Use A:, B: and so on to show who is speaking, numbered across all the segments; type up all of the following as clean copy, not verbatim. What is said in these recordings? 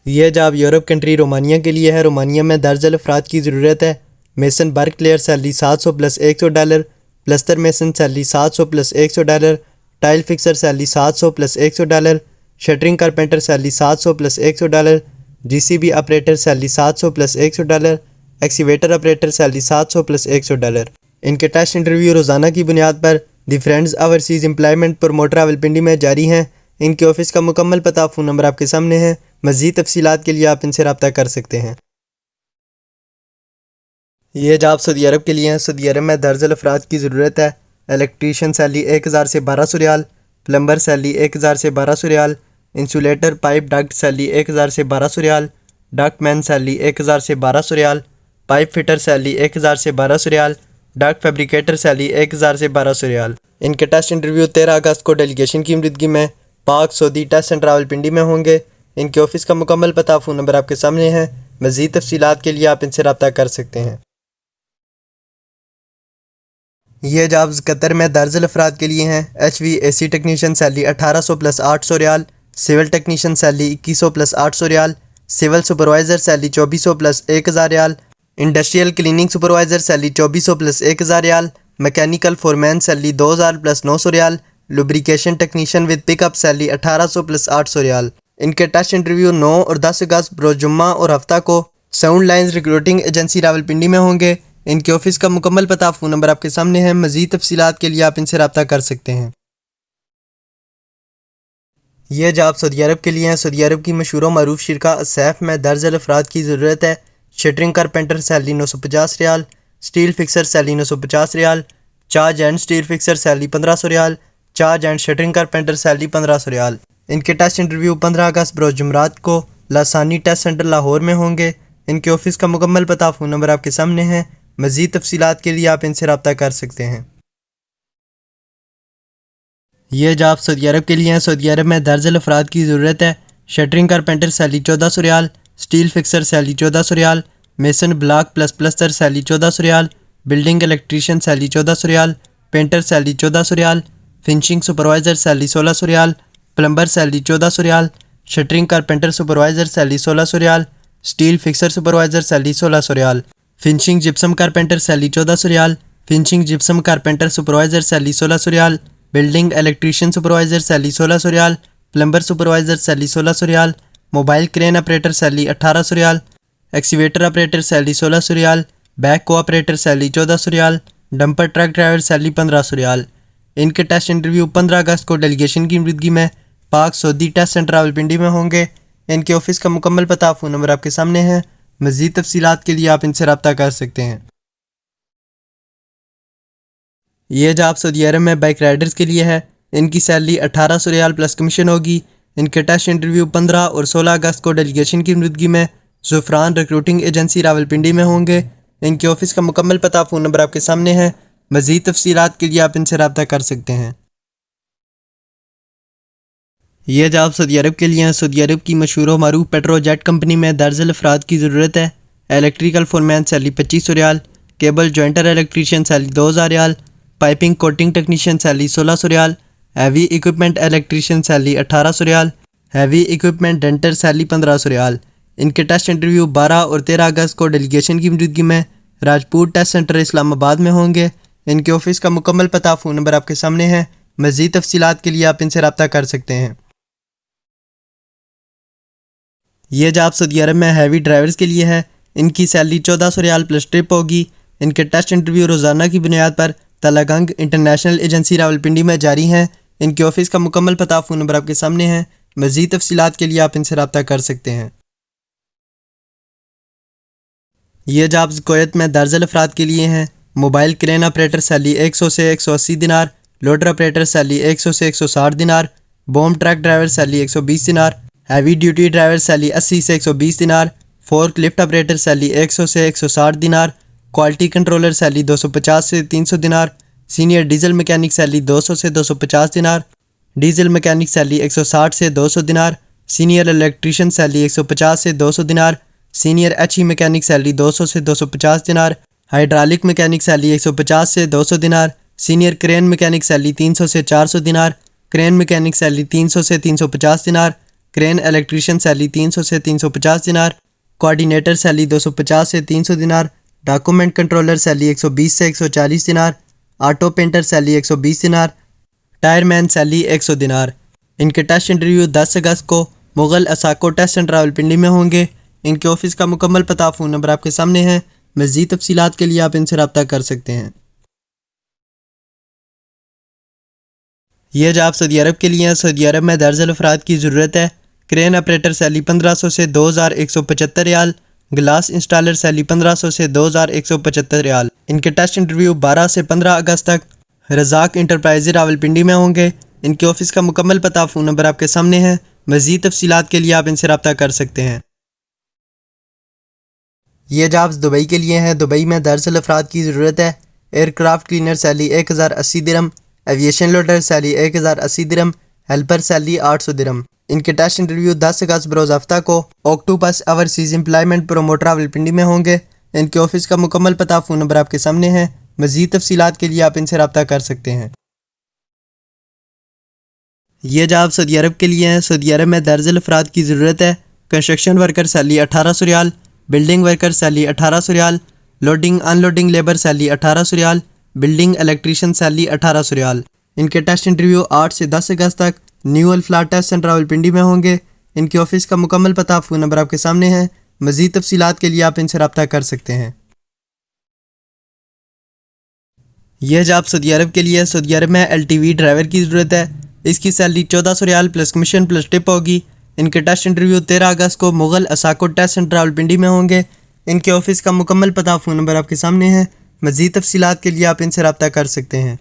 A: یہ job Europe country Romania کے لیے ہے۔ رومانیہ میں درجل افراد کی ضرورت ہے۔ Mason brick layer salary $700 + $100، plaster mason salary $700 + $100، tile fixer salary $700 + $100، shuttering carpenter salary $700 + $100، J C B operator salary $700 + $100، excavator operator salary $700 + $100۔ ان کے ٹیسٹ انٹرویو روزانہ کی بنیاد پر the friends overseas employment promoter Rawalpindi میں جاری ہیں۔ ان کے آفس کا مکمل پتہ، فون نمبر آپ کے سامنے ہے۔ مزید تفصیلات کے لیے آپ ان سے رابطہ کر سکتے ہیں۔ یہ جاب سعودی عرب کے لیے ہیں۔ سعودی عرب میں درجل افراد کی ضرورت ہے۔ الیکٹریشین سیلری 1000 سے 1200 ریال، پلمبر سیلری 1000 سے 1200 ریال، انسولیٹر پائپ ڈکٹ سیلری 1000 سے 1200 ریال، ڈکٹ مین سیلری 1000 سے 1200 ریال، پائپ فٹر سیلری 1000 سے 1200 ریال، ڈکٹ فیبریکیٹر سیلری 1000 سے 1200 ریال۔ ان کے ٹیسٹ انٹرویو 13 اگست کو ڈیلیگیشن کی موجودگی میں پاک سعودی ٹیسٹ سینٹر راولپنڈی میں ہوں گے۔ ان کے آفس کا مکمل پتہ، فون نمبر آپ کے سامنے ہے۔ مزید تفصیلات کے لیے آپ ان سے رابطہ کر سکتے ہیں۔ یہ جابز قطر میں درجل افراد کے لیے ہیں۔ H V A C technician salary 1800 + 800 ریال، سول ٹیکنیشین سیلری 2100 + 800 ریال، سول سپروائزر سیلری 2400 + 1000 ریال، انڈسٹریل کلیننگ سپروائزر سیلری 2400 + 1000 ریال، میکینیکل فورمین سیلری 2000 + 900 ریال، lubrication technician with pick up salary 1800 + 800 ریال۔ ان کے ٹیسٹ انٹرویو 9 اور 10 اگست بروز جمعہ اور ہفتہ کو sound lines recruiting agency Rawalpindi میں ہوں گے۔ ان کے آفس کا مکمل پتہ، فون نمبر آپ کے سامنے ہے۔ مزید تفصیلات کے لیے آپ ان سے رابطہ کر سکتے ہیں۔ یہ جاب سعودی عرب کے لیے ہیں۔ سعودی عرب کی مشہور و معروف شرکہ السیف میں درجل افراد کی ضرورت ہے۔ Shuttering carpenter salary 950 Real, steel fixer salary 950 Real, charge and steel fixer salary 1500 Real, charge and shuttering carpenter salary 1500 ریال۔ ان کے ٹیسٹ انٹرویو 15 اگست بروز جمعرات کو لاسانی ٹیسٹ سینٹر لاہور میں ہوں گے۔ ان کے آفس کا مکمل پتہ، فون نمبر آپ کے سامنے ہے۔ مزید تفصیلات کے لیے آپ ان سے رابطہ کر سکتے ہیں۔ یہ جاب سعودی عرب کے لیے ہیں۔ سعودی عرب میں درجل افراد کی ضرورت ہے۔ شٹرنگ کارپینٹر سیلری 1400 ریال، سٹیل فکسر سیلری 1400 ریال، mason block plus plaster salary 1400 ریال، بلڈنگ الیکٹریشین سیلری 1400 ریال، پینٹر سیلری 1400 ریال، فنشنگ سپروائزر سیلری 1600 ریال، پلمبر سیلری 1400 ریال، شٹرنگ کارپینٹر سپروائزر سیلری 1600 ریال، سٹیل فکسر سپروائزر سیلری 1600 ریال، فنشنگ جپسم کارپینٹر سیلری 1400 ریال، finishing gypsum carpenter supervisor salary 1600 ریال، building electrician supervisor salary 1600 ریال، plumber supervisor salary 1600 ریال، mobile کرین operator salary 1800 ریال، ایکسیویٹر operator salary 1600 ریال، back کو operator salary 1400 ریال، dumper truck driver salary 1500 ریال۔ ان کے test interview 15 اگست کو delegation کی موجودگی میں پاک سعودی ٹیسٹ سینٹر راولپنڈی میں ہوں گے۔ ان کے آفس کا مکمل پتہ، فون نمبر آپ کے سامنے ہے۔ مزید تفصیلات کے لیے آپ ان سے رابطہ کر سکتے ہیں۔ یہ جاب سعودی عرب میں بائک رائڈرز کے لیے ہے۔ ان کی سیلری 1800 ریال پلس کمیشن ہوگی۔ ان کے ٹیسٹ انٹرویو 15 اور 16 اگست کو ڈیلیگیشن کی موجودگی میں زعفران ریکروٹنگ ایجنسی راولپنڈی میں ہوں گے۔ ان کے آفس کا مکمل پتہ، فون نمبر آپ کے سامنے ہے۔ مزید تفصیلات کے لیے آپ ان سے رابطہ کر سکتے ہیں۔ یہ جاب سعودی عرب کے لیے ہیں۔ سعودی عرب کی مشہور و معروف پیٹرو جیٹ کمپنی میں درجل افراد کی ضرورت ہے۔ الیکٹریکل فورمین سیلری 2500 ریال، کیبل جوائنٹر الیکٹریشین سیلری 2000 ریال، پائپنگ کوٹنگ ٹیکنیشین سیلری 1600 ریال، ہیوی ایکوپمنٹ الیکٹریشین سیلری 1800 ریال، ہیوی ایکوپمنٹ ڈینٹر سیلری 1500 ریال۔ ان کے ٹیسٹ انٹرویو 12 اور 13 اگست کو ڈیلیگیشن کی موجودگی میں راجپوت ٹیسٹ سینٹر اسلام آباد میں ہوں گے۔ ان کے آفس کا مکمل پتہ، فون نمبر آپ کے سامنے ہے۔ مزید تفصیلات کے لیے آپ ان سے رابطہ کر سکتے ہیں۔ یہ جاب سعودی عرب میں ہیوی ڈرائیورز کے لیے ہے۔ ان کی سیلری 1400 ریال پلس ٹرپ ہوگی۔ ان کے ٹیسٹ انٹرویو روزانہ کی بنیاد پر تلاگنگ انٹرنیشنل ایجنسی راولپنڈی میں جاری ہیں۔ ان کے آفس کا مکمل پتہ، فون نمبر آپ کے سامنے ہے۔ مزید تفصیلات کے لیے آپ ان سے رابطہ کر سکتے ہیں۔ یہ جابز کویت میں درجل افراد کے لیے ہیں۔ موبائل کرین آپریٹر سیلری 100 سے 180 دینار، لوڈر آپریٹر سیلری 100 سے 160 دینار، بوم ٹرک ڈرائیور سیلری 120 دینار، ہیوی ڈیوٹی ڈرائیور سیلری 80 سے 120 دینار، فورک لفٹ آپریٹر سیلری 100 سے 160 دینار، کوالٹی کنٹرولر سیلری 250 سے 300 دینار، سینئر ڈیزل میکینک سیلری 200 سے 250 دینار، ڈیزل میکینک سیلری 160 سے 200 دینار، سینئر الیکٹریشین سیلری 150 سے 200 دینار، senior H E mechanic salary 200 سے 250 دینار، ہائیڈرالک میکینک سیلری 150 سے 200 دینار، سینئر کرین میکینک سیلری 300 سے 400 دینار، کرین میکینک سیلری 300 سے 350 دینار، کرین الیکٹریشین سیلری 300 سے 350 دینار، کوآرڈینیٹر سیلری 250 سے 300 دینار، ڈاکومنٹ کنٹرولر سیلری 120 سے 140 دینار، آٹو پینٹر سیلری 120 دینار، ٹائر مین سیلری 100 دینار۔ ان کے ٹیسٹ انٹرویو 10 اگست کو مغل اساکو ٹیسٹ اینڈ راولپنڈی میں ہوں گے۔ ان کے آفس کا مکمل پتہ فون نمبر آپ کے سامنے ہے، مزید تفصیلات کے لیے آپ ان سے رابطہ کر سکتے ہیں۔ یہ جاب سعودی عرب کے لیے ہیں۔ سعودی عرب میں درجن افراد کی ضرورت ہے۔ کرین آپریٹر سیلری 1500 سے 2175 ریال، گلاس انسٹالر سیلری 1500 سے 2175 ریال۔ ان کے ٹیسٹ انٹرویو 12 سے 15 اگست تک رزاق انٹرپرائز راولپنڈی میں ہوں گے۔ ان کے آفس کا مکمل پتہ فون نمبر آپ کے سامنے ہے، مزید تفصیلات کے لیے آپ ان سے رابطہ کر سکتے ہیں۔ یہ جابز دبئی کے لیے ہیں۔ دبئی میں درجن افراد کی ضرورت ہے۔ ایئر کرافٹ کلینر سیلری 1080 درہم، ایویشن لوڈر سیلری 1080 درہم، ہیلپر سیلری 800 درہم۔ ان کے ٹیسٹ انٹرویو 10 اگست بروز ہفتہ کو octopus overseas employment promoter Rawalpindi میں ہوں گے۔ ان کے آفس کا مکمل پتہ فون نمبر آپ کے سامنے ہے، مزید تفصیلات کے لیے آپ ان سے رابطہ کر سکتے ہیں۔ یہ جاب سعودی عرب کے لیے ہیں۔ سعودی عرب میں درجن افراد کی ضرورت ہے۔ کنسٹرکشن ورکر سیلری 1800 ریال، بلڈنگ ورکر سیلری 1800 ریال، لوڈنگ ان لوڈنگ لیبر سیلری 1800 ریال، بلڈنگ الیکٹریشین سیلری 1800 ریال۔ ان کے ٹیسٹ انٹرویو 8 سے 10 اگست تک نیو الفلاح ٹیسٹ سینٹر راولپنڈی میں ہوں گے۔ ان کے آفس کا مکمل پتہ فون نمبر آپ کے سامنے ہے، مزید تفصیلات کے لیے آپ ان سے رابطہ کر سکتے ہیں۔ یہ جاب سعودی عرب کے لیے، سعودی عرب میں LTV ڈرائیور کی ضرورت ہے۔ اس کی سیلری 1400 ریال پلس کمیشن پلس ٹپ ہوگی۔ ان کے ٹیسٹ انٹرویو 13 اگست کو مغل اساکو ٹیسٹ سینٹر راولپنڈی میں ہوں گے۔ ان کے آفس کا مکمل پتہ فون نمبر آپ کے سامنے ہے، مزید تفصیلات کے لیے آپ ان سے رابطہ کر سکتے ہیں۔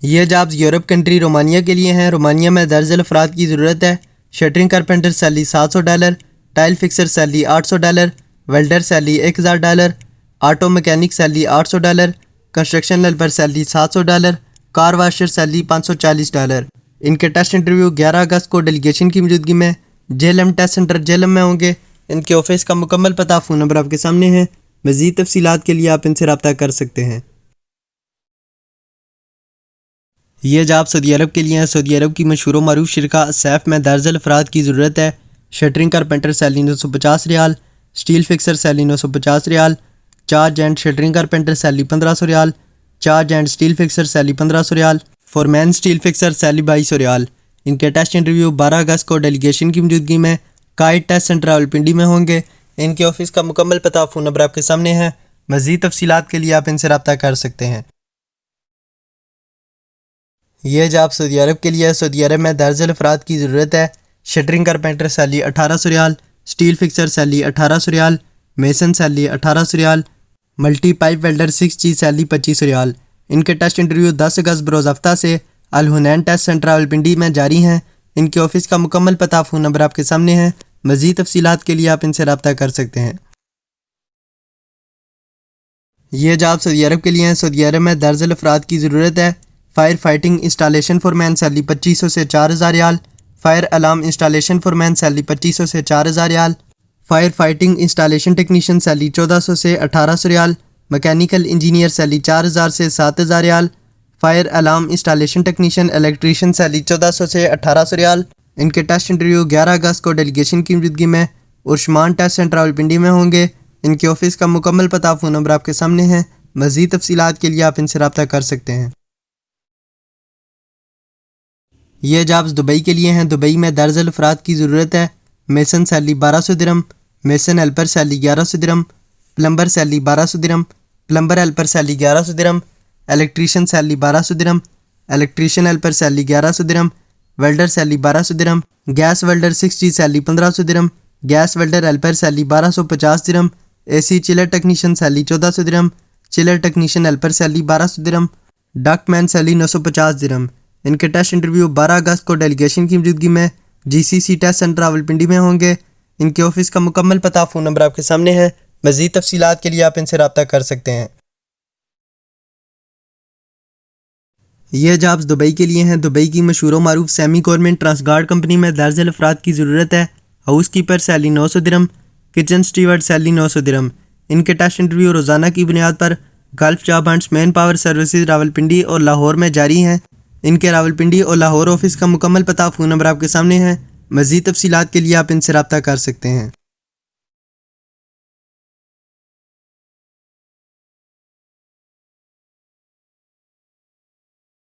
A: یہ جابز یورپ کنٹری رومانیہ کے لیے ہیں۔ رومانیہ میں درجن افراد کی ضرورت ہے۔ Shuttering carpenter salary $700، tile fixer salary $800، welder salary $1000، auto mechanic salary $800، construction helper salary $700، کار واشر سیلری $540۔ ان کے ٹیسٹ انٹرویو 11 اگست کو ڈیلیگیشن کی موجودگی میں JLM ٹیسٹ سینٹر JLM میں ہوں گے۔ ان کے آفس کا مکمل پتہ فون نمبر آپ کے سامنے ہے، مزید تفصیلات کے لیے آپ ان سے رابطہ کر سکتے ہیں۔ یہ جاب سعودی عرب کے لیے ہیں۔ سعودی عرب کی مشہور و معروف شرکہ سیف میں درجن افراد کی ضرورت ہے۔ Shuttering carpenter salary 950 Real, steel fixer salary 950 Real, charge and shuttering carpenter salary 1500 Real, charge and steel fixer salary 1500 Real, foreman steel fixer salary 2200 ریال۔ ان کے ٹیسٹ انٹرویو 12 اگست کو ڈیلیگیشن کی موجودگی میں کائٹ ٹیسٹ سینٹر راولپنڈی میں ہوں گے۔ ان کے آفس کا مکمل پتہ فون نمبر آپ کے سامنے ہے، مزید تفصیلات کے لیے آپ ان سے رابطہ کر سکتے ہیں۔ یہ جاب سعودی عرب کے لیے ہے۔ سعودی عرب میں درجن افراد کی ضرورت ہے۔ شٹرنگ کارپینٹر سیلری 1800 ریال، سٹیل فکسر سیلری 1800 ریال، میسن سیلری 1800 ریال، multi pipe welder 6G salary 2500 ریال۔ ان کے ٹیسٹ انٹرویو 10 اگست بروز ہفتہ سے الحنین ٹیسٹ سینٹر راولپنڈی میں جاری ہیں۔ ان کے آفس کا مکمل پتہ فون نمبر آپ کے سامنے ہے، مزید تفصیلات کے لیے آپ ان سے رابطہ کر سکتے ہیں۔ یہ جاب سعودی عرب کے لیے ہیں۔ سعودی عرب میں درجن افراد کی ضرورت ہے۔ Fire fighting installation foreman salary 2500 سے 4000 ریال، fire alarm installation foreman salary 2500 سے 4000 ریال، fire fighting installation technician salary 1400 سے 1800 ریال، میکینیکل انجینئر سیلری 4000 سے 7000 ریال، fire alarm installation technician electrician salary 1400 سے 1800 ریال۔ ان کے ٹیسٹ انٹرویو 11 اگست کو ڈیلیگیشن کی موجودگی میں عثمان ٹیسٹ سینٹر راولپنڈی میں ہوں گے۔ ان کے آفس کا مکمل پتہ فون نمبر آپ کے سامنے ہے، مزید تفصیلات کے لیے آپ ان سے رابطہ کر سکتے ہیں۔ یہ جابز دبئی کے لیے ہیں۔ دبئی میں درجن افراد کی ضرورت ہے۔ میسن سیلری 1200 درہم، میسن ہیلپر سیلری 1100 درہم، پلمبر سیلری 1200 درہم، پلمبر ہیلپر سیلری 1100 درہم، الیکٹریشین سیلری 1200 درہم، الیکٹریشین ہیلپر سیلری 1100 درہم، ویلڈر سیلری 1200 درہم، گیس ویلڈر 6G سیلری 1500 درہم، گیس ویلڈر ہیلپر سیلری 1250 درہم، AC چلر ٹیکنیشین سیلری 1400 درہم، چلر ٹیکنیشین ہیلپر سیلری 1200 درہم، ڈکٹ مین سیلری 950 درہم۔ ان کے ٹیسٹ انٹرویو 12 اگست کو ڈیلیگیشن کی موجودگی میں GCC ٹیسٹ سینٹر راولپنڈی میں ہوں گے۔ ان کے آفس کا مکمل پتہ فون نمبر آپ کے سامنے ہے، مزید تفصیلات کے لیے آپ ان سے رابطہ کر سکتے ہیں۔ یہ جابز دبئی کے لیے ہیں۔ دبئی کی مشہور و معروف سیمی گورنمنٹ ٹرانسگارڈ کمپنی میں درجن افراد کی ضرورت ہے۔ ہاؤس کیپر سیلری 900 درہم، کچن اسٹیورڈ سیلری 900 درہم۔ ان کے ٹیسٹ انٹرویو روزانہ کی بنیاد پر golf job hints man power services Rawalpindi اور لاہور میں جاری ہیں۔ ان کے راولپنڈی اور لاہور آفس کا مکمل پتہ فون نمبر آپ کے سامنے ہے۔ مزید تفصیلات کے لیے آپ ان سے رابطہ کر سکتے ہیں۔